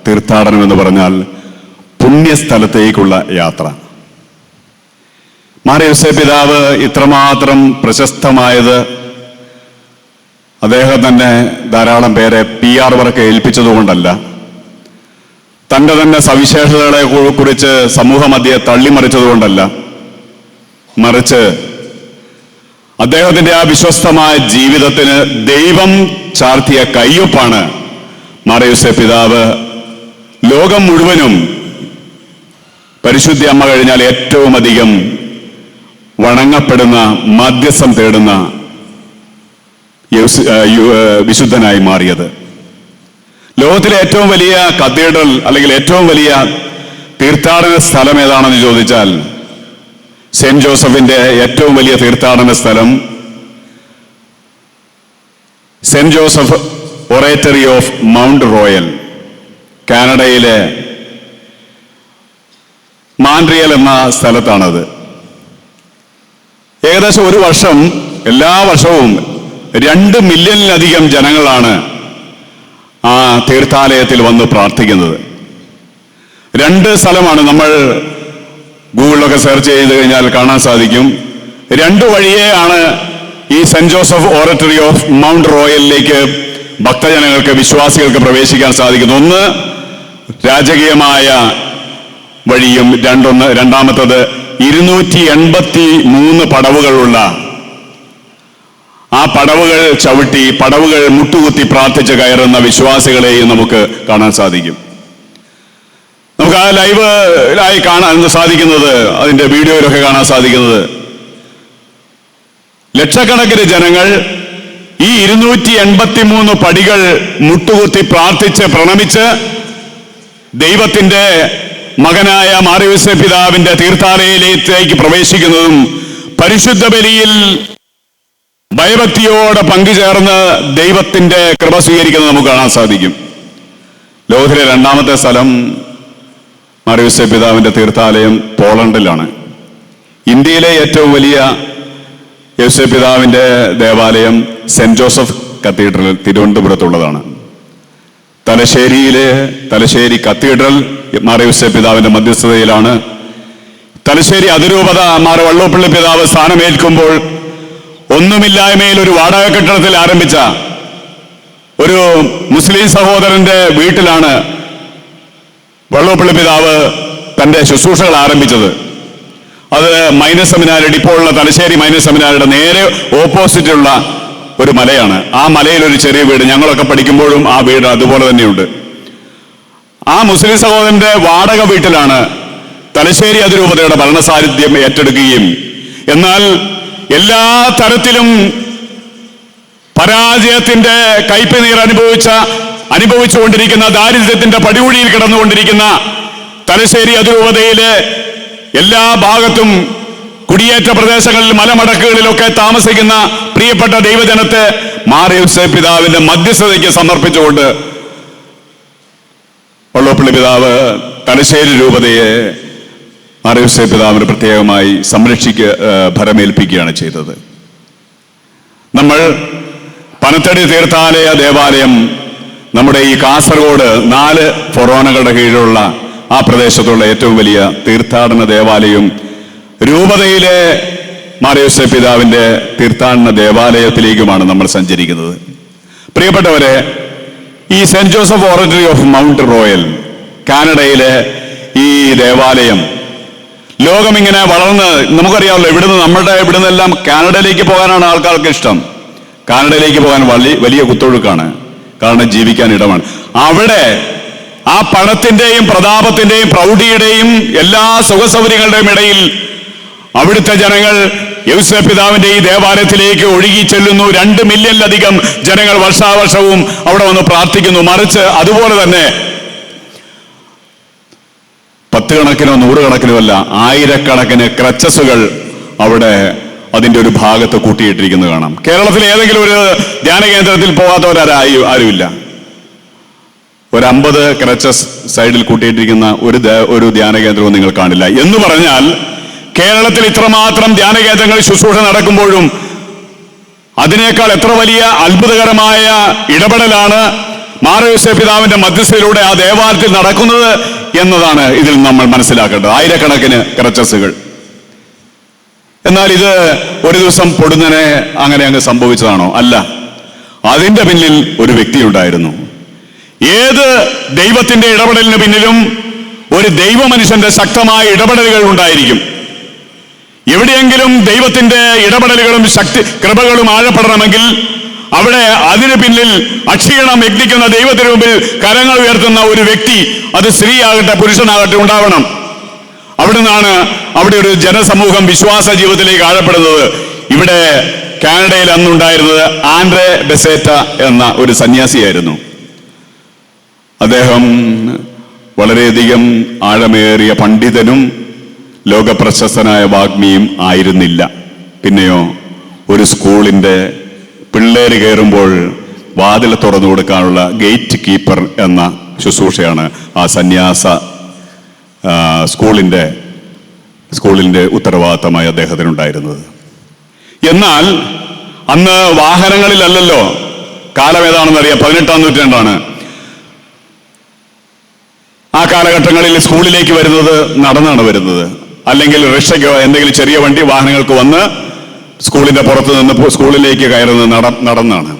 തീർത്ഥാടനം എന്ന് പറഞ്ഞാൽ പുണ്യസ്ഥലത്തേക്കുള്ള യാത്ര. മാർ യോസേപ്പ് പിതാവ് ഇത്രമാത്രം പ്രശസ്തമായത് അദ്ദേഹം തന്നെ ധാരാളം പേരെ PR വർക്ക് ഏൽപ്പിച്ചതുകൊണ്ടല്ല, തൻ്റെ തന്നെ സവിശേഷതകളെ കുറിച്ച് സമൂഹമധ്യേ തള്ളിമറിച്ചതുകൊണ്ടല്ല, മറിച്ച് അദ്ദേഹത്തിന്റെ ആ വിശ്വസ്തമായ ജീവിതത്തിന് ദൈവം ചാർത്തിയ കയ്യൊപ്പാണ് മാർ യോസേപ്പ് പിതാവ് ലോകം മുഴുവനും പരിശുദ്ധ അമ്മ കഴിഞ്ഞാൽ ഏറ്റവും അധികം വണങ്ങപ്പെടുന്ന, മധ്യസ്ഥം തേടുന്ന വിശുദ്ധനായി മാറിയത്. ലോകത്തിലെ ഏറ്റവും വലിയ കത്തീഡ്രൽ അല്ലെങ്കിൽ ഏറ്റവും വലിയ തീർത്ഥാടന സ്ഥലം ഏതാണെന്ന് ചോദിച്ചാൽ സെന്റ് ജോസഫിന്റെ ഏറ്റവും വലിയ തീർത്ഥാടന സ്ഥലം saint Joseph oratory of Mount royal, കാനഡയിലെ മാൻട്രിയൽ എന്ന സ്ഥലത്താണത്. ഏകദേശം ഒരു വർഷം, എല്ലാ വർഷവും 2 മില്യണിലധികം ജനങ്ങളാണ് ആ തീർത്ഥാലയത്തിൽ വന്ന് പ്രാർത്ഥിക്കുന്നത്. 2 സ്ഥലമാണ്, നമ്മൾ ഗൂഗിളിലൊക്കെ സെർച്ച് ചെയ്ത് കഴിഞ്ഞാൽ കാണാൻ സാധിക്കും. 2 വഴിയെയാണ് ഈ Saint Joseph Oratory of Mount റോയലിലേക്ക് ഭക്തജനങ്ങൾക്ക്, വിശ്വാസികൾക്ക് പ്രവേശിക്കാൻ സാധിക്കുന്നത്. ഒന്ന് രാജകീയമായ വഴിയും രണ്ടാമത്തത് 283 പടവുകളുള്ള ആ പടവുകൾ ചവിട്ടി, പടവുകൾ മുട്ടുകുത്തി പ്രാർത്ഥിച്ച് കയറുന്ന വിശ്വാസികളെയും നമുക്ക് കാണാൻ സാധിക്കും. നമുക്ക് ആ ലൈവിലായി കാണാൻ സാധിക്കുന്നത്, അതിന്റെ വീഡിയോയിലൊക്കെ കാണാൻ സാധിക്കുന്നത്, ലക്ഷക്കണക്കിന് ജനങ്ങൾ ഈ 283 പടികൾ മുട്ടുകുത്തി പ്രാർത്ഥിച്ച് പ്രണമിച്ച് ദൈവത്തിന്റെ മകനായ മാർ യോസേപ്പ് പിതാവിന്റെ തീർത്ഥാലയത്തിലേക്ക് പ്രവേശിക്കുന്നതും പരിശുദ്ധ ബലിയിൽ ഭയഭക്തിയോടെ പങ്കുചേർന്ന് ദൈവത്തിന്റെ കൃപ സ്വീകരിക്കുന്നത് നമുക്ക് കാണാൻ സാധിക്കും. ലോകത്തിലെ 2ാമത്തെ സ്ഥലം മാർ യോസേപ്പ് പിതാവിന്റെ തീർത്ഥാലയം പോളണ്ടിലാണ്. ഇന്ത്യയിലെ ഏറ്റവും വലിയ യോസേപ്പ് പിതാവിന്റെ ദേവാലയം സെന്റ് ജോസഫ് കത്തീഡ്രൽ തിരുവനന്തപുരത്തുള്ളതാണ്. തലശ്ശേരി കത്തീഡ്രൽ മാർ യോസേപ്പ് പിതാവിന്റെ മധ്യസ്ഥതയിലാണ്. തലശ്ശേരി അതിരൂപത മാർ വള്ളോപ്പള്ളി പിതാവ് സ്ഥാനമേൽക്കുമ്പോൾ ഒന്നുമില്ലായ്മയിൽ ഒരു വാടക കെട്ടിടത്തിൽ ആരംഭിച്ച ഒരു മുസ്ലിം സഹോദരന്റെ വീട്ടിലാണ് വള്ളോപ്പള്ളി പിതാവ് തന്റെ ശുശ്രൂഷകൾ ആരംഭിച്ചത്. അത് മൈനസ് സെമിനാരി, ഇപ്പോൾ ഉള്ള തലശ്ശേരി മൈനസ് സെമിനാരിയുടെ നേരെ ഓപ്പോസിറ്റുള്ള ഒരു മലയാണ്. ആ മലയിൽ ഒരു ചെറിയ വീട്, ഞങ്ങളൊക്കെ പഠിക്കുമ്പോഴും ആ വീട് അതുപോലെ തന്നെയുണ്ട്. ആ മുസ്ലിം സഹോദരന്റെ വാടക വീട്ടിലാണ് തലശ്ശേരി അതിരൂപതയുടെ ഭരണസാരഥ്യം ഏറ്റെടുക്കുകയും, എന്നാൽ എല്ലാ തരത്തിലും പരാജയത്തിന്റെ കയ്പുനീർ അനുഭവിച്ചുകൊണ്ടിരിക്കുന്ന, ദാരിദ്ര്യത്തിന്റെ പടികുഴിയിൽ കിടന്നുകൊണ്ടിരിക്കുന്ന തലശ്ശേരി അതിരൂപതയിലെ എല്ലാ ഭാഗത്തും കുടിയേറ്റ പ്രദേശങ്ങളിൽ, മലമടക്കുകളിലൊക്കെ താമസിക്കുന്ന പ്രിയപ്പെട്ട ദൈവജനത്തെ മാർ യോസേപ്പ് പിതാവിന്റെ മധ്യസ്ഥതയ്ക്ക് സമർപ്പിച്ചുകൊണ്ട് വള്ളോപ്പള്ളി പിതാവ് തലശ്ശേരി രൂപതയെ മാർ യോസേപ്പ് പിതാവിന് പ്രത്യേകമായി ഭരമേൽപ്പിക്കുകയാണ് ചെയ്തത്. നമ്മൾ പനത്തടി തീർത്ഥാലയ ദേവാലയം നമ്മുടെ ഈ കാസർഗോഡ് 4 ഫൊറോനകളുടെ കീഴിലുള്ള ആ പ്രദേശത്തുള്ള ഏറ്റവും വലിയ തീർത്ഥാടന ദേവാലയം, രൂപതയിലെ മാർ യോസേപ്പ് പിതാവിന്റെ തീർത്ഥാടന ദേവാലയത്തിലേക്കുമാണ് നമ്മൾ സഞ്ചരിക്കുന്നത്. പ്രിയപ്പെട്ടവരെ, ഈ Saint Joseph Oratory of Mount royal, കാനഡയിലെ ഈ ദേവാലയം ലോകം ഇങ്ങനെ വളർന്ന്, നമുക്കറിയാമല്ലോ, ഇവിടുന്നെല്ലാം കാനഡയിലേക്ക് പോകാനാണ് ആൾക്കാർക്ക് ഇഷ്ടം. കാനഡയിലേക്ക് പോകാൻ വലിയ കുത്തൊഴുക്കാണ്, കാരണം ജീവിക്കാൻ ഇടമാണ്. അവിടെ ആ പണത്തിന്റെയും പ്രതാപത്തിന്റെയും പ്രൗഢിയുടെയും എല്ലാ സുഖസൗകര്യങ്ങളുടെയും ഇടയിൽ അവിടുത്തെ ജനങ്ങൾ യോസേപ്പ് പിതാവിന്റെ ഈ ദേവാലയത്തിലേക്ക് ഒഴുകി ചെല്ലുന്നു. 2 മില്യണിലധികം ജനങ്ങൾ വർഷാവർഷവും അവിടെ വന്ന് പ്രാർത്ഥിക്കുന്നു. മറിച്ച് അതുപോലെ തന്നെ 10 കണക്കിനോ 100 കണക്കിനോ അല്ല, 1000കണക്കിന് ക്രച്ചസുകൾ അവിടെ അതിന്റെ ഒരു ഭാഗത്ത് കൂട്ടിയിട്ടിരിക്കുന്നത് കാണാം. കേരളത്തിൽ ഏതെങ്കിലും ഒരു ധ്യാന കേന്ദ്രത്തിൽ പോകാത്തവരാരുമില്ല. ഒരു 50 ക്രച്ചസ് സൈഡിൽ കൂട്ടിയിട്ടിരിക്കുന്ന ഒരു ധ്യാന കേന്ദ്രവും നിങ്ങൾ കാണില്ല. എന്ന് പറഞ്ഞാൽ കേരളത്തിൽ ഇത്രമാത്രം ധ്യാന കേന്ദ്രങ്ങളിൽ ശുശ്രൂഷ നടക്കുമ്പോഴും അതിനേക്കാൾ എത്ര വലിയ അത്ഭുതകരമായ ഇടപെടലാണ് മാർ യോസേപ്പ് പിതാവിന്റെ മധ്യസ്ഥയിലൂടെ ആ ദേവാലയത്തിൽ നടക്കുന്നത് എന്നതാണ് ഇതിൽ നമ്മൾ മനസ്സിലാക്കേണ്ടത്. ആയിരക്കണക്കിന് ക്രച്ചസുകൾ. എന്നാൽ ഇത് ഒരു ദിവസം പൊടുന്നനെ അങ്ങനെ അങ്ങ് സംഭവിച്ചതാണോ? അല്ല. അതിന്റെ പിന്നിൽ ഒരു വ്യക്തി ഉണ്ടായിരുന്നു. ഏത് ദൈവത്തിന്റെ ഇടപെടലിന് പിന്നിലും ഒരു ദൈവമനുഷ്യന്റെ ശക്തമായ ഇടപെടലുകൾ ഉണ്ടായിരിക്കും. എവിടെയെങ്കിലും ദൈവത്തിന്റെ ഇടപെടലുകളും കൃപകളും ആഴപ്പെടണമെങ്കിൽ അവിടെ അതിന് പിന്നിൽ അക്ഷീണം യജ്ഞിക്കുന്ന ദൈവത്തിന് മുമ്പിൽ കരങ്ങൾ ഉയർത്തുന്ന ഒരു വ്യക്തി, അത് സ്ത്രീയാകട്ടെ പുരുഷനാകട്ടെ, ഉണ്ടാവണം. അവിടുന്നാണ് അവിടെ ഒരു ജനസമൂഹം വിശ്വാസ ജീവിതത്തിലേക്ക് ആഴപ്പെടുന്നത്. ഇവിടെ കാനഡയിൽ അന്നുണ്ടായിരുന്നത് ആൻഡ്രേ ബെസേറ്റ എന്ന ഒരു സന്യാസിയായിരുന്നു. അദ്ദേഹം വളരെയധികം ആഴമേറിയ പണ്ഡിതനും ലോകപ്രശസ്തനായ വാഗ്മിയും ആയിരുന്നില്ല. പിന്നെയോ ഒരു സ്കൂളിന്റെ പിള്ളേര് കയറുമ്പോൾ വാതിൽ തുറന്നു കൊടുക്കാനുള്ള ഗേറ്റ് കീപ്പർ എന്ന ശുശ്രൂഷയാണ് ആ സന്യാസ സ്കൂളിന്റെ ഉത്തരവാദിത്തമായി അദ്ദേഹത്തിനുണ്ടായിരുന്നത്. എന്നാൽ അന്ന് വാഹനങ്ങളിലല്ലല്ലോ. കാലം ഏതാണെന്നറിയാം, 18-ാം നൂറ്റാണ്ടാണ്. ആ കാലഘട്ടങ്ങളിൽ സ്കൂളിലേക്ക് വരുന്നത് നടന്നാണ് വരുന്നത്. അല്ലെങ്കിൽ റിക്ഷയ്ക്കോ എന്തെങ്കിലും ചെറിയ വണ്ടി വാഹനങ്ങൾക്ക് വന്ന് സ്കൂളിന്റെ പുറത്ത് നിന്ന് സ്കൂളിലേക്ക് കയറുന്നത് നടന്നാണ്.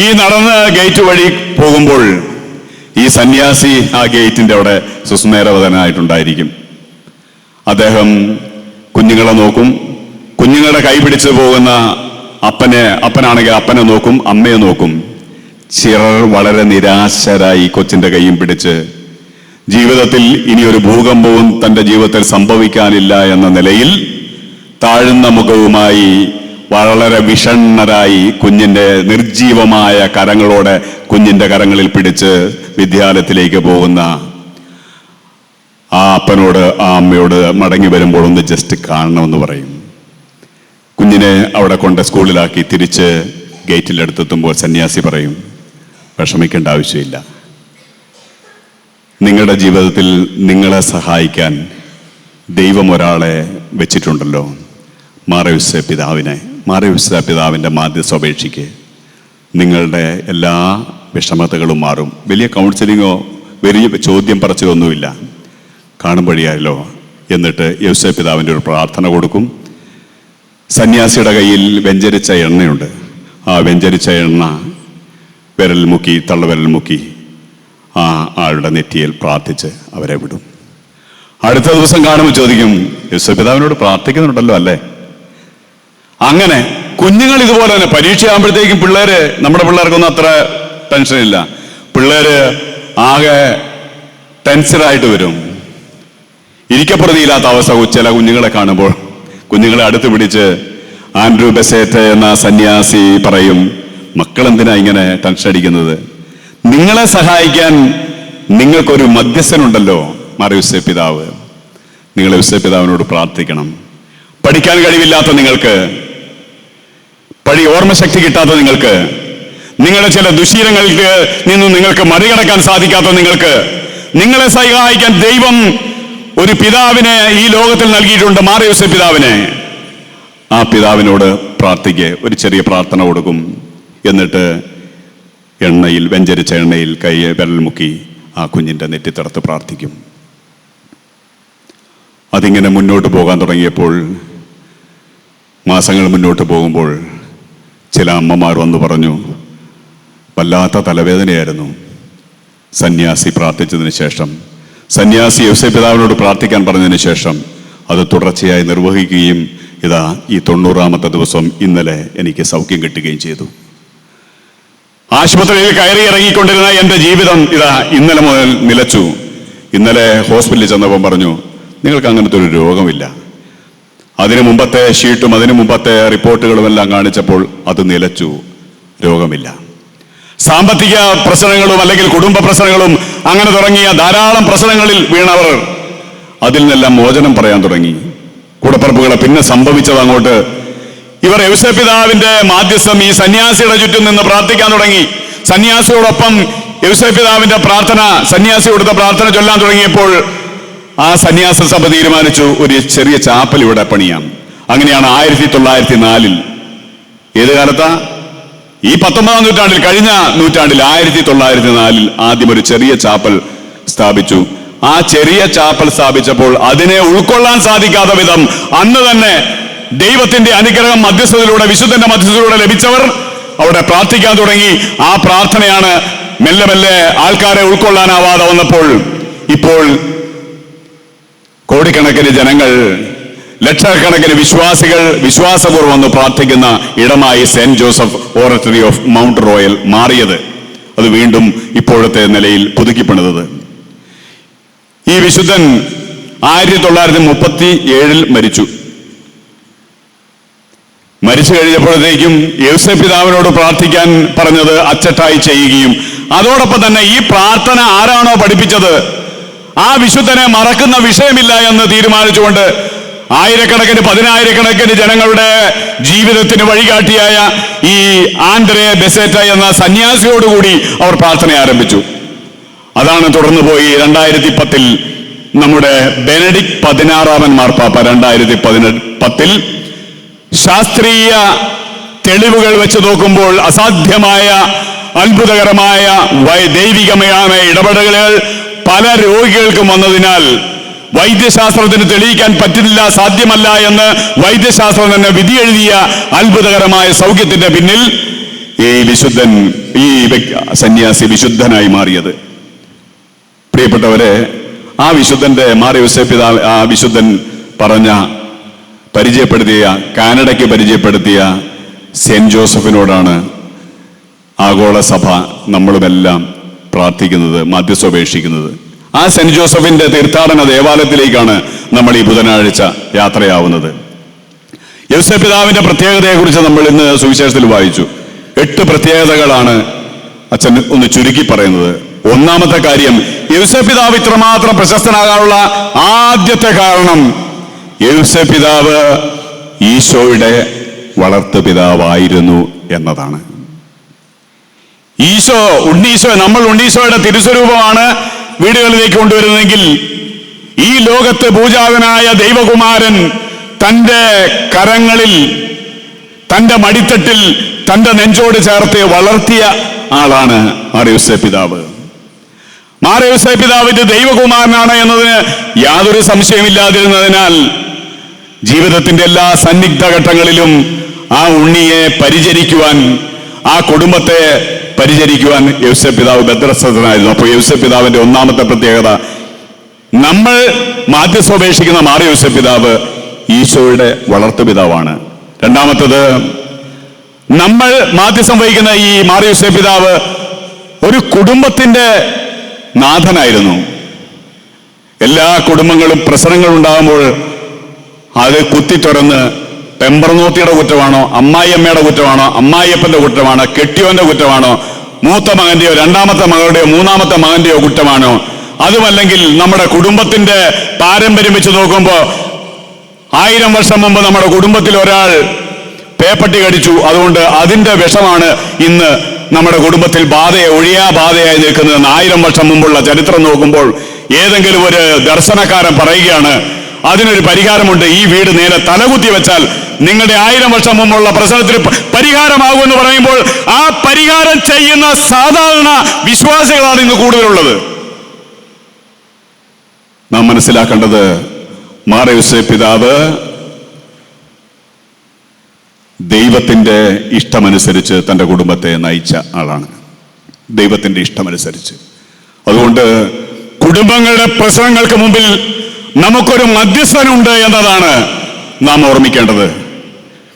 ഈ നടന്ന് ഗേറ്റ് വഴി പോകുമ്പോൾ ഈ സന്യാസി ആ ഗേറ്റിന്റെ അവിടെ സുസ്മേരവതനായിട്ടുണ്ടായിരിക്കും. അദ്ദേഹം കുഞ്ഞുങ്ങളെ നോക്കും. കുഞ്ഞുങ്ങളുടെ കൈ പിടിച്ച് പോകുന്ന അപ്പനാണെങ്കിൽ അപ്പനെ നോക്കും, അമ്മയെ നോക്കും. ചിലർ വളരെ നിരാശരായി കൊച്ചിന്റെ കൈയും പിടിച്ച് ജീവിതത്തിൽ ഇനിയൊരു ഭൂകമ്പവും തൻ്റെ ജീവിതത്തിൽ സംഭവിക്കാനില്ല എന്ന നിലയിൽ താഴ്ന്ന മുഖവുമായി വളരെ വിഷണ്ണരായി കുഞ്ഞിന്റെ നിർജീവമായ കരങ്ങളോടെ കുഞ്ഞിന്റെ കരങ്ങളിൽ പിടിച്ച് വിദ്യാലയത്തിലേക്ക് പോകുന്ന ആ അപ്പനോട് ആ അമ്മയോട് മടങ്ങി വരുമ്പോൾ ഒന്ന് ജസ്റ്റ് കാണണമെന്ന് പറയും. കുഞ്ഞിനെ അവിടെ കൊണ്ട് സ്കൂളിലാക്കി തിരിച്ച് ഗേറ്റിലെടുത്തെത്തുമ്പോൾ സന്യാസി പറയും, വിഷമിക്കേണ്ട ആവശ്യമില്ല. നിങ്ങളുടെ ജീവിതത്തിൽ നിങ്ങളെ സഹായിക്കാൻ ദൈവം ഒരാളെ വെച്ചിട്ടുണ്ടല്ലോ, മാർ യോസേപ്പ് പിതാവിൻ്റെ മാധ്യസ്ഥ അപേക്ഷിക്ക്. നിങ്ങളുടെ എല്ലാ വിഷമതകളും മാറും. വലിയ കൗൺസിലിങ്ങോ വലിയ ചോദ്യം പറച്ചിലൊന്നുമില്ല, കാണുമ്പോഴിയായല്ലോ. എന്നിട്ട് യോസേപ്പ് പിതാവിൻ്റെ ഒരു പ്രാർത്ഥന കൊടുക്കും. സന്യാസിയുടെ കയ്യിൽ വെഞ്ചരിച്ച എണ്ണയുണ്ട്. ആ വെഞ്ചരിച്ച എണ്ണ തള്ളവിരൽ മുക്കി ആ ആളുടെ നെറ്റിയിൽ പ്രാർത്ഥിച്ച് അവരെ വിടും. അടുത്ത ദിവസം കാണുമ്പോൾ ചോദിക്കും, യോസേപ്പ് പിതാവിനോട് പ്രാർത്ഥിക്കുന്നുണ്ടല്ലോ അല്ലേ? അങ്ങനെ കുഞ്ഞുങ്ങൾ ഇതുപോലെ തന്നെ പരീക്ഷയാകുമ്പോഴത്തേക്കും നമ്മുടെ പിള്ളേർക്കൊന്നും അത്ര ടെൻഷനില്ല. പിള്ളേര് ആകെ ടെൻഷനായിട്ട് വരും. ഇരിക്കപ്രതിയില്ലാത്ത അവസ്ഥ ചില കുഞ്ഞുങ്ങളെ കാണുമ്പോൾ കുഞ്ഞുങ്ങളെ അടുത്ത് പിടിച്ച് ആൻഡ്രൂ ബെസേറ്റ എന്ന സന്യാസി പറയും, മക്കളെന്തിനാ ഇങ്ങനെ ടെൻഷൻ അടിക്കുന്നത്? നിങ്ങളെ സഹായിക്കാൻ നിങ്ങൾക്കൊരു മധ്യസ്ഥനുണ്ടല്ലോ, മാർ യോസേപ്പ് പിതാവ്. നിങ്ങൾ യോസേപ്പ് പിതാവിനോട് പ്രാർത്ഥിക്കണം. പഠിക്കാൻ കഴിവില്ലാത്ത നിങ്ങൾക്ക്, ഓർമ്മശക്തി കിട്ടാത്ത നിങ്ങൾക്ക്, നിങ്ങളുടെ ചില ദുശീലങ്ങൾക്ക് നിന്നും നിങ്ങൾക്ക് മറികടക്കാൻ സാധിക്കാത്ത നിങ്ങൾക്ക്, നിങ്ങളെ സഹായിക്കാൻ ദൈവം ഒരു പിതാവിനെ ഈ ലോകത്തിൽ നൽകിയിട്ടുണ്ട്, മാർ യോസേപ്പ് പിതാവിനെ. ആ പിതാവിനോട് പ്രാർത്ഥിക്ക്. ഒരു ചെറിയ പ്രാർത്ഥന കൊടുക്കും. എന്നിട്ട് വെഞ്ചരിച്ച എണ്ണയിൽ വിരൽ മുക്കി ആ കുഞ്ഞിന്റെ നെറ്റിത്തടത്ത് പ്രാർത്ഥിക്കും. അതിങ്ങനെ മുന്നോട്ട് പോകാൻ തുടങ്ങിയപ്പോൾ, മാസങ്ങൾ മുന്നോട്ട് പോകുമ്പോൾ ചില അമ്മമാർ വന്ന് പറഞ്ഞു, വല്ലാത്ത തലവേദനയായിരുന്നു. സന്യാസി പ്രാർത്ഥിച്ചതിന് ശേഷം, സന്യാസി യോസേപ്പ് പിതാവിനോട് പ്രാർത്ഥിക്കാൻ പറഞ്ഞതിന് ശേഷം അത് തുടർച്ചയായി നിർവഹിക്കുകയും ഇതാ ഈ 90-ാമത്തെ ദിവസം ഇന്നലെ എനിക്ക് സൗഖ്യം കിട്ടുകയും ചെയ്തു. ആശുപത്രിയിൽ കയറി ഇറങ്ങിക്കൊണ്ടിരുന്ന എൻ്റെ ജീവിതം ഇതാ ഇന്നലെ മുതൽ നിലച്ചു. ഇന്നലെ ഹോസ്പിറ്റലിൽ ചെന്നപ്പോൾ പറഞ്ഞു, നിങ്ങൾക്ക് അങ്ങനത്തെ ഒരു രോഗമില്ല. അതിനു മുമ്പത്തെ ഷീട്ടും അതിനു മുമ്പത്തെ റിപ്പോർട്ടുകളും എല്ലാം കാണിച്ചപ്പോൾ അത് നിലച്ചു, രോഗമില്ല. സാമ്പത്തിക പ്രശ്നങ്ങളും അല്ലെങ്കിൽ കുടുംബ പ്രശ്നങ്ങളും അങ്ങനെ തുടങ്ങിയ ധാരാളം പ്രശ്നങ്ങളിൽ വീണവർ അതിൽ നിന്നെല്ലാം മോചനം പറയാൻ തുടങ്ങി. കൂടപ്പറപ്പുകളെ പിന്നെ സംഭവിച്ചത് അങ്ങോട്ട് ഇവർ യോസേപ്പ് പിതാവിന്റെ മാധ്യസ്ഥം ഈ സന്യാസിയുടെ ചുറ്റും നിന്ന് പ്രാർത്ഥിക്കാൻ തുടങ്ങി. സന്യാസിയോടൊപ്പം യോസേപ്പ് പിതാവിന്റെ പ്രാർത്ഥന, സന്യാസി കൊടുത്ത പ്രാർത്ഥന ചൊല്ലാൻ തുടങ്ങിയപ്പോൾ ആ സന്യാസ സഭ തീരുമാനിച്ചു ഒരു ചെറിയ ചാപ്പൽ ഇവിടെ പണിയാം. അങ്ങനെയാണ് 1904 ഏത് കാലത്താ? ഈ 19-ാം നൂറ്റാണ്ടിൽ, കഴിഞ്ഞ നൂറ്റാണ്ടിൽ 1904 ആദ്യം ഒരു ചെറിയ ചാപ്പൽ സ്ഥാപിച്ചു. ആ ചെറിയ ചാപ്പൽ സ്ഥാപിച്ചപ്പോൾ അതിനെ ഉൾക്കൊള്ളാൻ സാധിക്കാത്ത വിധം അന്ന് തന്നെ ദൈവത്തിന്റെ അനുഗ്രഹം മധ്യസ്ഥതയിലൂടെ, വിശുദ്ധന്റെ മധ്യസ്ഥതയിലൂടെ ലഭിച്ചവർ അവിടെ പ്രാർത്ഥിക്കാൻ തുടങ്ങി. ആ പ്രാർത്ഥനയാണ് മെല്ലെ മെല്ലെ ആൾക്കാരെ ഉൾക്കൊള്ളാനാവാതെ വന്നപ്പോൾ ഇപ്പോൾ കോടിക്കണക്കിന് ജനങ്ങൾ, ലക്ഷക്കണക്കിന് വിശ്വാസികൾ വിശ്വാസപൂർവ്വം വന്ന് പ്രാർത്ഥിക്കുന്ന ഇടമായി Saint Joseph Oratory of Mount Royal മാറിയത്. അത് വീണ്ടും ഇപ്പോഴത്തെ നിലയിൽ പുതുക്കിപ്പണിതത്. ഈ വിശുദ്ധൻ 1937 മരിച്ചു. മരിച്ചു കഴിഞ്ഞപ്പോഴത്തേക്കും യൗസേപ്പ് പിതാവിനോട് പ്രാർത്ഥിക്കാൻ പറഞ്ഞത് അച്ചട്ടായി ചെയ്യുകയും അതോടൊപ്പം തന്നെ ഈ പ്രാർത്ഥന ആരാണോ പഠിപ്പിച്ചത് ആ വിശുദ്ധനെ മറക്കുന്ന വിഷയമില്ല എന്ന് തീരുമാനിച്ചുകൊണ്ട് ആയിരക്കണക്കിന്, പതിനായിരക്കണക്കിന് ജനങ്ങളുടെ ജീവിതത്തിന് വഴികാട്ടിയായ ഈ ആൻഡ്രേ ബെസേറ്റ എന്ന സന്യാസിയോടുകൂടി അവർ പ്രാർത്ഥന ആരംഭിച്ചു. അതാണ് തുടർന്നു പോയി 2010 നമ്മുടെ ബെനഡിക്ട് 16 മാർപ്പാപ്പ 2010 ശാസ്ത്രീയ തെളിവുകൾ വെച്ച് നോക്കുമ്പോൾ അസാധ്യമായ, അത്ഭുതകരമായ, ദൈവികമായ ഇടപെടലുകൾ പല രോഗികൾക്കും വന്നതിനാൽ വൈദ്യശാസ്ത്രത്തിന് തെളിയിക്കാൻ പറ്റില്ല, സാധ്യമല്ല എന്ന് വൈദ്യശാസ്ത്രം തന്നെ വിധി എഴുതിയ അത്ഭുതകരമായ സൗഖ്യത്തിന്റെ പിന്നിൽ ഈ വിശുദ്ധൻ, ഈ സന്യാസി വിശുദ്ധനായി മാറിയത്. പ്രിയപ്പെട്ടവരെ, ആ വിശുദ്ധന്റെ മാർ യൗസേപ്പ് പിതാവ്, ആ വിശുദ്ധൻ പരിചയപ്പെടുത്തിയ, കാനഡയ്ക്ക് പരിചയപ്പെടുത്തിയ സെന്റ് ജോസഫിനോടാണ് ആഗോള സഭ നമ്മളുമെല്ലാം പ്രാർത്ഥിക്കുന്നത്, മധ്യസ്ഥപേക്ഷിക്കുന്നത്. ആ സെന്റ് ജോസഫിന്റെ തീർത്ഥാടന ദേവാലയത്തിലേക്കാണ് നമ്മൾ ഈ ബുധനാഴ്ച യാത്രയാവുന്നത്. യൗസേപ്പ് പിതാവിന്റെ പ്രത്യേകതയെക്കുറിച്ച് നമ്മൾ ഇന്ന് സുവിശേഷത്തിൽ വായിച്ചു. 8 പ്രത്യേകതകളാണ് അച്ഛൻ ഒന്ന് ചുരുക്കി പറയുന്നത്. ഒന്നാമത്തെ കാര്യം, യൗസേപ്പ് പിതാവ് ഇത്രമാത്രം പ്രശസ്തനാകാനുള്ള ആദ്യത്തെ കാരണം യൗസേപ്പ് പിതാവ് ഈശോയുടെ വളർത്തു പിതാവായിരുന്നു എന്നതാണ്. ഉണ്ണീശോ, നമ്മൾ ഉണ്ണീശോയുടെ തിരുസ്വരൂപമാണ് വീടുകളിലേക്ക് കൊണ്ടുവരുന്നതെങ്കിൽ ഈ ലോകത്ത് പൂജാതനായ ദൈവകുമാരൻ തൻ്റെ കരങ്ങളിൽ, തൻ്റെ മടിത്തട്ടിൽ, തൻ്റെ നെഞ്ചോട് ചേർത്ത് വളർത്തിയ ആളാണ് മാർ യൗസേപ്പ് പിതാവ്. മാർ യൗസേപ്പ് പിതാവിന്റെ ദൈവകുമാരനാണ് എന്നതിന് യാതൊരു സംശയമില്ലാതിരുന്നതിനാൽ ജീവിതത്തിന്റെ എല്ലാ സന്നിഗ്ധ ഘട്ടങ്ങളിലും ആ ഉണ്ണിയെ പരിചരിക്കുവാൻ, ആ കുടുംബത്തെ പരിചരിക്കുവാൻ യൗസേപ്പ് പിതാവ് ബദ്ധസ്ഥനായിരുന്നു. അപ്പോൾ യൗസേപ്പ് പിതാവിന്റെ ഒന്നാമത്തെ പ്രത്യേകത, നമ്മൾ മാധ്യസ്ഥപേക്ഷിക്കുന്ന മാർ യൗസേപ്പ് പിതാവ് ഈശോയുടെ വളർത്തു പിതാവാണ്. രണ്ടാമത്തത്, നമ്മൾ മാധ്യസ്ഥം വഹിക്കുന്ന ഈ മാർ യൗസേപ്പ് പിതാവ് ഒരു കുടുംബത്തിന്റെ നാഥനായിരുന്നു. എല്ലാ കുടുംബങ്ങളും പ്രശ്നങ്ങൾ ഉണ്ടാകുമ്പോൾ അത് കുത്തിത്തുറന്ന് പെമ്പറനോത്തിയുടെ കുറ്റമാണോ, അമ്മായിയമ്മയുടെ കുറ്റമാണോ, അമ്മായിയപ്പന്റെ കുറ്റമാണോ, കെട്ടിയോന്റെ കുറ്റമാണോ, മൂത്ത മകന്റെയോ രണ്ടാമത്തെ മകളുടെയോ മൂന്നാമത്തെ മകന്റെയോ കുറ്റമാണോ, അതുമല്ലെങ്കിൽ നമ്മുടെ കുടുംബത്തിന്റെ പാരമ്പര്യം വെച്ച് നോക്കുമ്പോൾ 1000 വർഷം മുമ്പ് നമ്മുടെ കുടുംബത്തിൽ ഒരാൾ പേപ്പട്ടി കടിച്ചു, അതുകൊണ്ട് അതിന്റെ വിഷമാണ് ഇന്ന് നമ്മുടെ കുടുംബത്തിൽ ഒഴിയാബാധയായി നിൽക്കുന്നതെന്ന് 1000 വർഷം മുമ്പുള്ള ചരിത്രം നോക്കുമ്പോൾ ഏതെങ്കിലും ഒരു ദർശനക്കാരൻ പറയുകയാണ്, അതിനൊരു പരിഹാരമുണ്ട്, ഈ വീട് നേരെ തലകുത്തി വെച്ചാൽ നിങ്ങളുടെ 1000 വർഷം മുമ്പുള്ള പ്രശ്നത്തിന് പരിഹാരമാകുമെന്ന് പറയുമ്പോൾ ആ പരിഹാരം ചെയ്യുന്ന സാധാരണ വിശ്വാസികളാണ് ഇന്ന് കൂടുതലുള്ളത്. നാം മനസ്സിലാക്കേണ്ടത്, മാർ യൗസേപ്പ് പിതാവ് ദൈവത്തിന്റെ ഇഷ്ടമനുസരിച്ച് തൻ്റെ കുടുംബത്തെ നയിച്ച ആളാണ്. ദൈവത്തിന്റെ ഇഷ്ടമനുസരിച്ച്. അതുകൊണ്ട് കുടുംബങ്ങളുടെ പ്രശ്നങ്ങൾക്ക് മുമ്പിൽ നമുക്കൊരു മധ്യസ്ഥനുണ്ട് എന്നതാണ് നാം ഓർമ്മിക്കേണ്ടത്.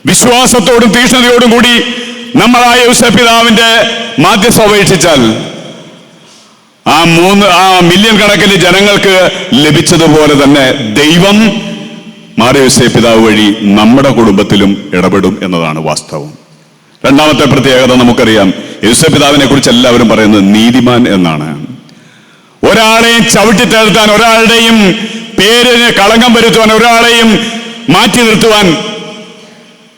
വിശ്വാസത്തോടും തീക്ഷ്ണതയോടും കൂടി നമ്മളായ യൗസേപ്പ് പിതാവിന്റെ മാധ്യസ്ഥം അപേക്ഷിച്ചാൽ ആ മില്യൺ കണക്കിന് ജനങ്ങൾക്ക് ലഭിച്ചതുപോലെ തന്നെ ദൈവം മാർ യൗസേപ്പ് പിതാവ് വഴി നമ്മുടെ കുടുംബത്തിലും ഇടപെടും എന്നതാണ് വാസ്തവം. രണ്ടാമത്തെ പ്രത്യേകത നമുക്കറിയാം, യൗസേപ്പ് പിതാവിനെ കുറിച്ച് എല്ലാവരും പറയുന്നത് നീതിമാൻ എന്നാണ്. ഒരാളെയും ചവിട്ടിത്തേർത്താൻ, ഒരാളുടെയും പേരിന് കളങ്കം വരുത്തുവാൻ, ഒരാളെയും മാറ്റി നിർത്തുവാൻ,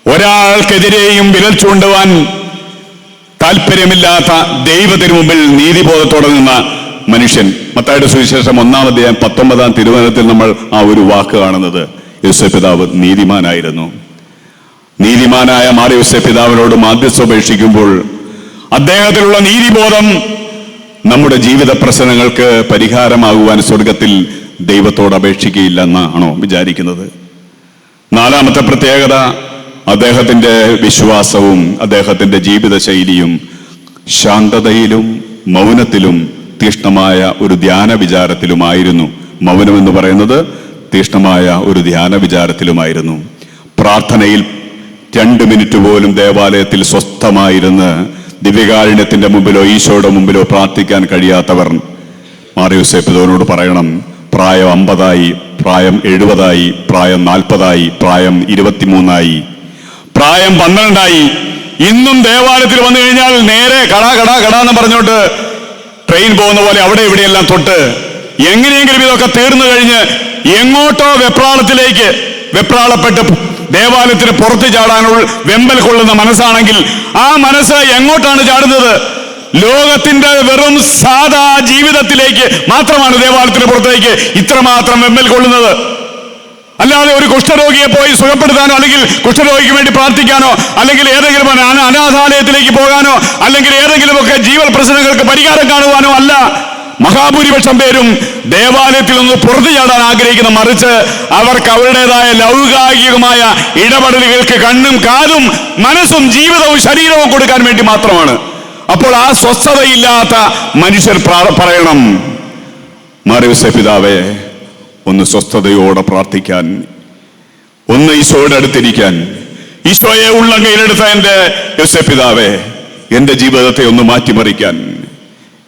ഒരാൾക്കെതിരെയും വിരൽ ചൂണ്ടുവാൻ താല്പര്യമില്ലാത്ത ദൈവത്തിന് മുമ്പിൽ നീതിബോധത്തോടെ നിന്ന മനുഷ്യൻ. മത്തായിയുടെ സുവിശേഷം 1-ാം അധ്യായം 19-ാം തിരുവചനത്തിൽ നമ്മൾ ആ ഒരു വാക്ക് കാണുന്നത്. യൗസേപ്പ് പിതാവ് നീതിമാനായിരുന്നു. നീതിമാനായ മാർ യൗസേപ്പ് പിതാവിനോട് മാധ്യസ്ഥം അപേക്ഷിക്കുമ്പോൾ അദ്ദേഹത്തിലുള്ള നീതിബോധം നമ്മുടെ ജീവിത പ്രശ്നങ്ങൾക്ക് പരിഹാരമാകുവാൻ സ്വർഗത്തിൽ ദൈവത്തോട് അപേക്ഷിക്കുകയില്ലെന്നാണോ വിചാരിക്കുന്നത്? നാലാമത്തെ പ്രത്യേകത, അദ്ദേഹത്തിന്റെ വിശ്വാസവും അദ്ദേഹത്തിന്റെ ജീവിത ശൈലിയും ശാന്തതയിലും മൗനത്തിലും തീഷ്ണമായ ഒരു ധ്യാന വിചാരത്തിലുമായിരുന്നു. മൗനം എന്ന് പറയുന്നത് തീഷ്ണമായ ഒരു ധ്യാന വിചാരത്തിലുമായിരുന്നു. പ്രാർത്ഥനയിൽ 2 മിനിറ്റ് പോലും ദേവാലയത്തിൽ സ്വസ്ഥമായിരുന്ന് ദിവ്യകാരുണ്യത്തിന്റെ മുമ്പിലോ ഈശോയുടെ മുമ്പിലോ പ്രാർത്ഥിക്കാൻ കഴിയാത്തവർ മാർ യോസേപ്പ് പിതാവിനോട് പറയണം, പ്രായം 50 പ്രായം 70 പ്രായം 40 പ്രായം 23 പ്രായം 12 ഇന്നും ദേവാലയത്തിൽ വന്നു കഴിഞ്ഞാൽ നേരെ കടാ കടാ കടാ എന്ന് പറഞ്ഞോട്ട് ട്രെയിൻ പോകുന്ന പോലെ അവിടെ ഇവിടെയെല്ലാം തൊട്ട് എങ്ങനെയെങ്കിലും ഇതൊക്കെ തീർന്നു കഴിഞ്ഞ് എങ്ങോട്ടോ വെപ്രാളപ്പെട്ട് ദേവാലയത്തിന് പുറത്ത് ചാടാനുള്ള വെമ്പൽ കൊള്ളുന്ന മനസ്സാണെങ്കിൽ ആ മനസ്സ് എങ്ങോട്ടാണ് ചാടുന്നത്? ലോകത്തിന്റെ വെറും സാധാ ജീവിതത്തിലേക്ക് മാത്രമാണ് ദേവാലയത്തിന് പുറത്തേക്ക് ഇത്രമാത്രം വെമ്പൽ കൊള്ളുന്നത്. അല്ലാതെ ഒരു കുഷ്ഠരോഗിയെ പോയി സുഖപ്പെടുത്താനോ അല്ലെങ്കിൽ കുഷ്ഠരോഗിക്ക് വേണ്ടി പ്രാർത്ഥിക്കാനോ അല്ലെങ്കിൽ ഏതെങ്കിലും അനാഥാലയത്തിലേക്ക് പോകാനോ അല്ലെങ്കിൽ ഏതെങ്കിലുമൊക്കെ ജീവൽ പ്രശ്നങ്ങൾക്ക് പരിഹാരം കാണുവാനോ അല്ല മഹാഭൂരിപക്ഷം പേരും ദേവാലയത്തിൽ നിന്ന് പുറത്തു ചാടാൻ ആഗ്രഹിക്കുന്ന, മറിച്ച് അവർക്ക് അവരുടേതായ ലൗകികമായ ഇടപെടലുകൾക്ക് കണ്ണും കാതും മനസ്സും ജീവിതവും ശരീരവും കൊടുക്കാൻ വേണ്ടി മാത്രമാണ്. അപ്പോൾ ആ സ്വസ്ഥതയില്ലാത്ത മനുഷ്യർ പറയണം, മാർ യോസേപ്പ് പിതാവേ, ഒന്ന് സ്വസ്ഥതയോടെ പ്രാർത്ഥിക്കാൻ, ഒന്ന് ഈശോയുടെ അടുത്തിരിക്കാൻ, ഈശോയെ ഉള്ളം കയ്യിലെടുത്ത എൻ്റെ യോസേപ്പ് പിതാവേ, എൻ്റെ ജീവിതത്തെ ഒന്ന് മാറ്റിമറിക്കാൻ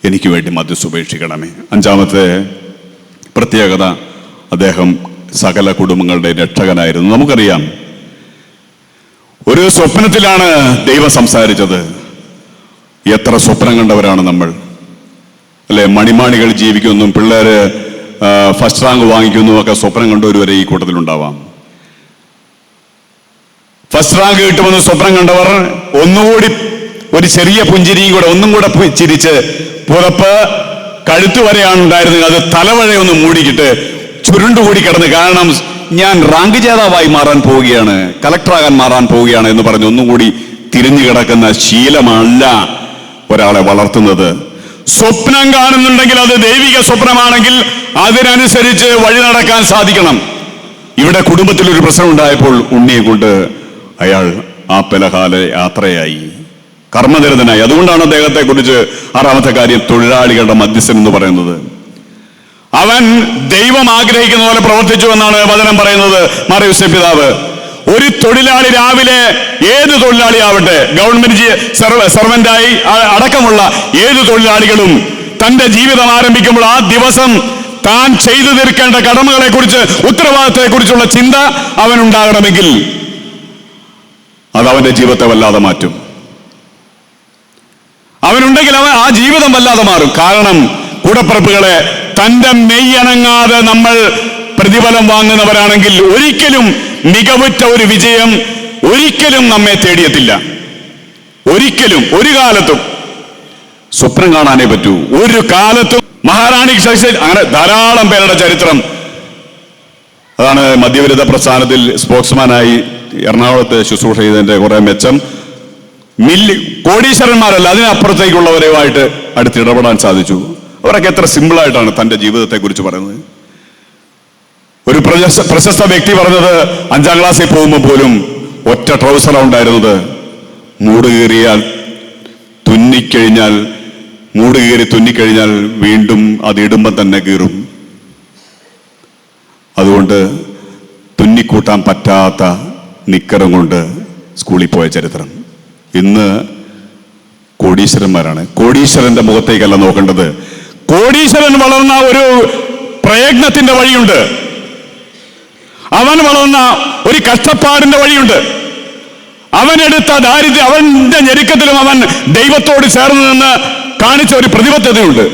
എനിക്ക് വേണ്ടി മധ്യസ്ഥപേക്ഷിക്കണമേ. 5ാമത്തെ പ്രത്യേകത, അദ്ദേഹം സകല കുടുംബങ്ങളുടെ രക്ഷകനായിരുന്നു. നമുക്കറിയാം, ഒരു സ്വപ്നത്തിലാണ് ദൈവം സംസാരിച്ചത്. എത്ര സ്വപ്നം കണ്ടവരാണ് നമ്മൾ, അല്ലെ? മണിമാണികൾ ജീവിക്കുന്നു, പിള്ളേര് ഫസ്റ്റ് റാങ്ക് വാങ്ങിക്കുന്നു ഒക്കെ സ്വപ്നം കണ്ടവർ ഈ കൂട്ടത്തിലുണ്ടാവാം. ഫസ്റ്റ് റാങ്ക് കിട്ടുമെന്ന് സ്വപ്നം കണ്ടവർ ഒന്നുകൂടി ഒരു ചെറിയ പുഞ്ചിരിയും കൂടെ ഒന്നും കൂടെ ചിരിച്ച് പുറപ്പ് കഴുത്തു വരെയാണ് ഉണ്ടായിരുന്നത്, അത് തലവഴയൊന്ന് മൂടിക്കിട്ട് ചുരുണ്ടുകൂടി കിടന്ന്, കാരണം ഞാൻ റാങ്ക് ജേതാവായി മാറാൻ പോവുകയാണ്, കളക്ടറാകാൻ മാറാൻ പോവുകയാണ് എന്ന് പറഞ്ഞ് ഒന്നുകൂടി തിരിഞ്ഞു കിടക്കുന്ന ശീലമല്ല ഒരാളെ വളർത്തുന്നത്. സ്വപ്നം കാണുന്നുണ്ടെങ്കിൽ അത് ദൈവിക സ്വപ്നമാണെങ്കിൽ അതിനനുസരിച്ച് വഴി നടക്കാൻ സാധിക്കണം. ഇവിടെ കുടുംബത്തിലൊരു പ്രശ്നം ഉണ്ടായപ്പോൾ ഉണ്ണിയെ കൊണ്ട് അയാൾ ആ പലകാല യാത്രയായി, കർമ്മനിരതനായി. അതുകൊണ്ടാണ് അദ്ദേഹത്തെ കുറിച്ച് 6ാമത്തെ കാര്യം തൊഴിലാളികളുടെ മധ്യസ്ഥൻ എന്ന് പറയുന്നത്. അവൻ ദൈവം ആഗ്രഹിക്കുന്ന പോലെ പ്രവർത്തിച്ചു എന്നാണ് വചനം പറയുന്നത്. മാർ യോസേപ്പ് പിതാവ്, ഒരു തൊഴിലാളി രാവിലെ, ഏത് തൊഴിലാളി ആവട്ടെ, ഗവൺമെന്റ് സർവന്റായി അടക്കമുള്ള ഏത് തൊഴിലാളികളും തന്റെ ജീവിതം ആരംഭിക്കുമ്പോൾ ആ ദിവസം താൻ ചെയ്തു തീർക്കേണ്ട കടമകളെ കുറിച്ച്, ഉത്തരവാദിത്തത്തെ കുറിച്ചുള്ള ചിന്ത അവനുണ്ടാകണമെങ്കിൽ അത് അവന്റെ ജീവിതത്തെ വല്ലാതെ മാറ്റും. അവനുണ്ടെങ്കിൽ അവൻ ആ ജീവിതം വല്ലാതെ മാറും. കാരണം കൂടപ്പിറപ്പുകളെ, തന്റെ മെയ്യണങ്ങാതെ നമ്മൾ പ്രതിഫലം വാങ്ങുന്നവരാണെങ്കിൽ ഒരിക്കലും മികവുറ്റ ഒരു വിജയം ഒരിക്കലും നമ്മെ തേടിയെത്തില്ല. ഒരിക്കലും, ഒരു കാലത്തും. സ്വപ്നം കാണാനേ പറ്റൂ. ഒരു കാലത്തും മഹാറാണി അങ്ങനെ ധാരാളം പേരുടെ ചരിത്രം. അതാണ് മദ്യവിരുദ്ധ പ്രസ്ഥാനത്തിൽ സ്പോക്സ്മാനായി എറണാകുളത്ത് ശുശ്രൂഷ ചെയ്തതിന്റെ കുറെ മെച്ചം. കോടീശ്വരന്മാരല്ല, അതിനപ്പുറത്തേക്കുള്ളവരുമായിട്ട് അടുത്തിടപെടാൻ സാധിച്ചു. അവരൊക്കെ എത്ര സിമ്പിളായിട്ടാണ് തന്റെ ജീവിതത്തെ കുറിച്ച് പറയുന്നത്. ഒരു പ്രശസ്ത വ്യക്തി പറഞ്ഞത്, 5ാം ക്ലാസ്സിൽ പോകുമ്പോൾ പോലും ഒറ്റ ട്രൗസറാണ് ഉണ്ടായിരുന്നത്. മൂട് കീറി തുന്നിക്കഴിഞ്ഞാൽ വീണ്ടും അതിടുമ്പം തന്നെ കീറും. അതുകൊണ്ട് തുന്നിക്കൂട്ടാൻ പറ്റാത്ത നിക്കറും കൊണ്ട് സ്കൂളിൽ പോയ ചരിത്രം. ഇന്ന് കോടീശ്വരന്മാരാണ്. കോടീശ്വരന്റെ മുഖത്തേക്കല്ല നോക്കേണ്ടത്. കോടീശ്വരൻ വളർന്ന ഒരു പ്രയത്നത്തിന്റെ വഴിയുണ്ട്. അവൻ വളർന്ന ഒരു കഷ്ടപ്പാടിന്റെ വഴിയുണ്ട്. അവനെടുത്ത ദാരിദ്ര്യം, അവന്റെ ഞെരുക്കത്തിലും അവൻ ദൈവത്തോട് ചേർന്ന് നിന്ന് കാണിച്ച ഒരു പ്രതിബദ്ധതയുണ്ട്.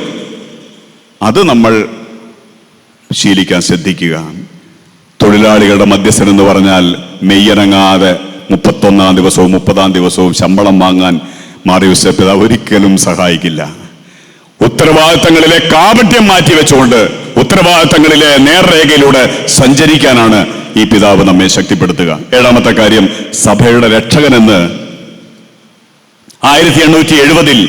അത് നമ്മൾ ശീലിക്കാൻ ശ്രദ്ധിക്കുക. തൊഴിലാളികളുടെ മധ്യസ്ഥൻ എന്ന് പറഞ്ഞാൽ മെയ്യനങ്ങാതെ 31-ാം ദിവസവും 30-ാം ദിവസവും ശമ്പളം വാങ്ങാൻ മാർ യോസേപ്പ് പിതാവ് ഒരിക്കലും സഹായിക്കില്ല. ഉത്തരവാദിത്തങ്ങളിലെ കാപട്യം മാറ്റിവെച്ചുകൊണ്ട് ഉത്തരവാദിത്തങ്ങളിലെ നേർരേഖയിലൂടെ സഞ്ചരിക്കാനാണ് ഈ പിതാവ് നമ്മെ ശക്തിപ്പെടുത്തുക. 7ാമത്തെ കാര്യം, സഭയുടെ രക്ഷകനെന്ന് 1870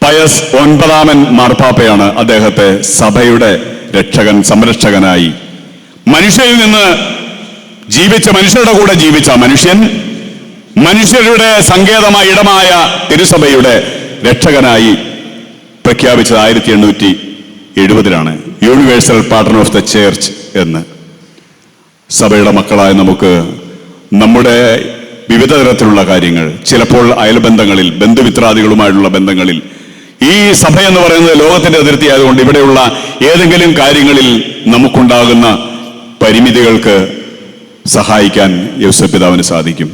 പയസ് 9 മാർപ്പാപ്പയാണ് അദ്ദേഹത്തെ സഭയുടെ രക്ഷകൻ, സംരക്ഷകനായി, മനുഷ്യരിൽ നിന്ന് മനുഷ്യരുടെ കൂടെ ജീവിച്ച മനുഷ്യൻ, മനുഷ്യരുടെ സങ്കേതമായ ഇടമായ തിരുസഭയുടെ രക്ഷകനായി പ്രഖ്യാപിച്ചത് 1870 universal patron of the church എന്ന്. സഭയുടെ മക്കളായ നമുക്ക് നമ്മുടെ വിവിധ തരത്തിലുള്ള കാര്യങ്ങൾ, ചിലപ്പോൾ അയൽബന്ധങ്ങളിൽ, ബന്ധുമിത്രാദികളുമായുള്ള ബന്ധങ്ങളിൽ, ഈ സഭ എന്ന് പറയുന്നത് ലോകത്തിന്റെ അതിർത്തി ആയതുകൊണ്ട് ഇവിടെയുള്ള ഏതെങ്കിലും കാര്യങ്ങളിൽ നമുക്കുണ്ടാകുന്ന പരിമിതികൾക്ക് സഹായിക്കാൻ യൗസേപ്പ് പിതാവിന് സാധിക്കും.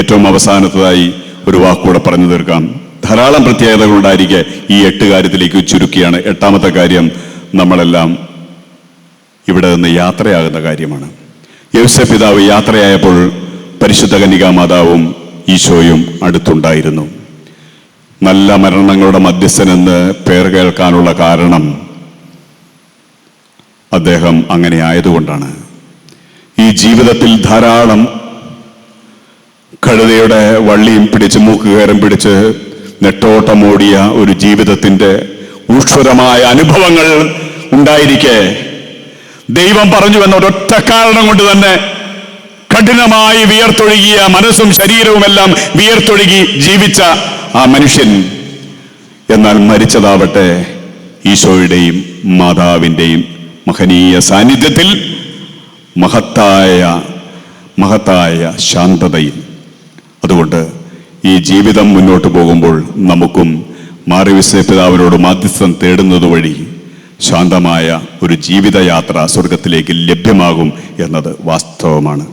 ഏറ്റവും അവസാനത്തതായി ഒരു വാക്കുകൂടെ പറഞ്ഞു തീർക്കാം. ധാരാളം പ്രത്യേകതകളുണ്ടായിരിക്കെ ഈ 8 കാര്യത്തിലേക്ക് ചുരുക്കിയാണ്. 8ാമത്തെ കാര്യം നമ്മളെല്ലാം ഇവിടെ നിന്ന് യാത്രയാകുന്ന കാര്യമാണ്. യൗസേപ്പ് പിതാവ് യാത്രയായപ്പോൾ പരിശുദ്ധ കന്യകാ മാതാവും ഈശോയും അടുത്തുണ്ടായിരുന്നു. നല്ല മരണങ്ങളുടെ മധ്യസ്ഥനെന്ന് പേർ കേൾക്കാനുള്ള കാരണം അദ്ദേഹം അങ്ങനെ ആയതുകൊണ്ടാണ്. ഈ ജീവിതത്തിൽ ധാരാളം കഴുതയുടെ വള്ളിയും പിടിച്ച് മൂക്കുകയറും പിടിച്ച് നെട്ടോട്ടമോടിയ ഒരു ജീവിതത്തിന്റെ ഊഷ്മരമായ അനുഭവങ്ങൾ ഉണ്ടായിരിക്കെ ദൈവം പറഞ്ഞു എന്ന ഒരൊറ്റ കാരണം കൊണ്ട് തന്നെ കഠിനമായി വിയർത്തൊഴുകിയ മനസ്സും ശരീരവുമെല്ലാം വിയർത്തൊഴുകി ജീവിച്ച ആ മനുഷ്യൻ എന്നാൽ മരിച്ചതാവട്ടെ ഈശോയുടെയും മാതാവിൻ്റെയും മഹനീയ സാന്നിധ്യത്തിൽ മഹത്തായ ശാന്തതയിൽ. അതുകൊണ്ട് ഈ ജീവിതം മുന്നോട്ട് പോകുമ്പോൾ നമുക്കും മാർ യൗസേപ്പ് പിതാവിനോട് മാധ്യസ്ഥം തേടുന്നത് വഴി ശാന്തമായ ഒരു ജീവിതയാത്ര സ്വർഗത്തിലേക്ക് ലഭ്യമാകും എന്നത് വാസ്തവമാണ്.